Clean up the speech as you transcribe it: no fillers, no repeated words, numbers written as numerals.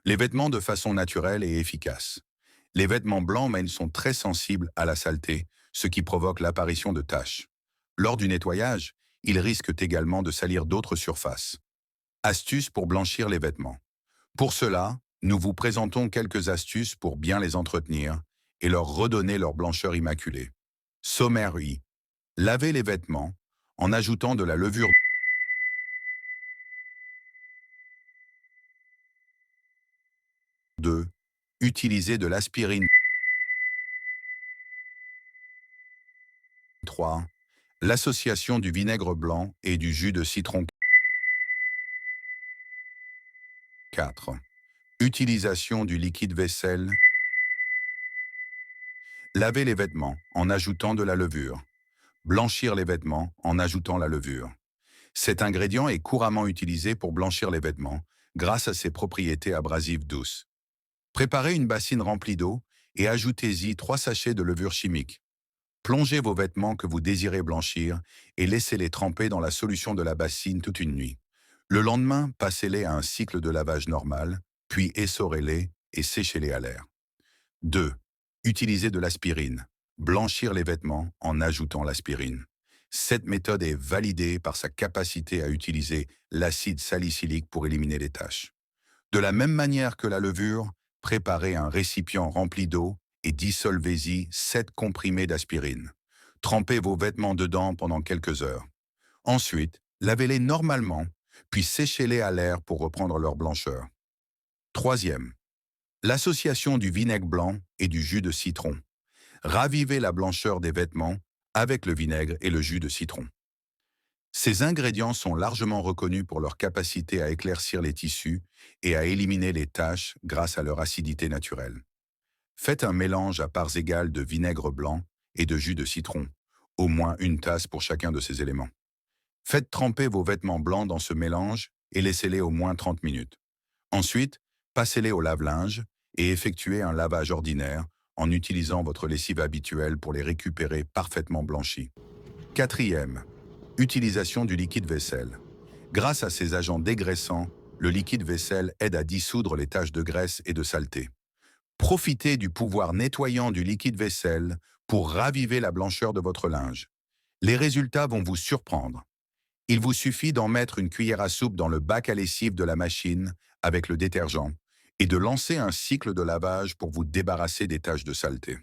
Les vêtements de façon naturelle et efficace. Les vêtements blancs mais sont très sensibles à la saleté, ce qui provoque l'apparition de taches. Lors du nettoyage, ils risquent également de salir d'autres surfaces. Astuces pour blanchir les vêtements. Pour cela, nous vous présentons quelques astuces pour bien les entretenir et leur redonner leur blancheur immaculée. Sommaire I. Lavez les vêtements en ajoutant de la levure. 2. Utilisez de l'aspirine. 3. L'association du vinaigre blanc et du jus de citron. 4. Utilisation du liquide vaisselle. Laver les vêtements en ajoutant de la levure. Blanchir les vêtements en ajoutant la levure. Cet ingrédient est couramment utilisé pour blanchir les vêtements grâce à ses propriétés abrasives douces. Préparez une bassine remplie d'eau et ajoutez-y 3 sachets de levure chimique. Plongez vos vêtements que vous désirez blanchir et laissez-les tremper dans la solution de la bassine toute une nuit. Le lendemain, passez-les à un cycle de lavage normal, puis essorez-les et séchez-les à l'air. 2. Utilisez de l'aspirine. Blanchir les vêtements en ajoutant l'aspirine. Cette méthode est validée par sa capacité à utiliser l'acide salicylique pour éliminer les taches. De la même manière que la levure, préparez un récipient rempli d'eau et dissolvez-y 7 comprimés d'aspirine. Trempez vos vêtements dedans pendant quelques heures. Ensuite, lavez-les normalement, puis séchez-les à l'air pour reprendre leur blancheur. Troisième, l'association du vinaigre blanc et du jus de citron. Ravivez la blancheur des vêtements avec le vinaigre et le jus de citron. Ces ingrédients sont largement reconnus pour leur capacité à éclaircir les tissus et à éliminer les taches grâce à leur acidité naturelle. Faites un mélange à parts égales de vinaigre blanc et de jus de citron, au moins une tasse pour chacun de ces éléments. Faites tremper vos vêtements blancs dans ce mélange et laissez-les au moins 30 minutes. Ensuite, passez-les au lave-linge et effectuez un lavage ordinaire en utilisant votre lessive habituelle pour les récupérer parfaitement blanchis. Quatrième, utilisation du liquide vaisselle. Grâce à ses agents dégraissants, le liquide vaisselle aide à dissoudre les taches de graisse et de saleté. Profitez du pouvoir nettoyant du liquide vaisselle pour raviver la blancheur de votre linge. Les résultats vont vous surprendre. Il vous suffit d'en mettre une cuillère à soupe dans le bac à lessive de la machine avec le détergent et de lancer un cycle de lavage pour vous débarrasser des taches de saleté.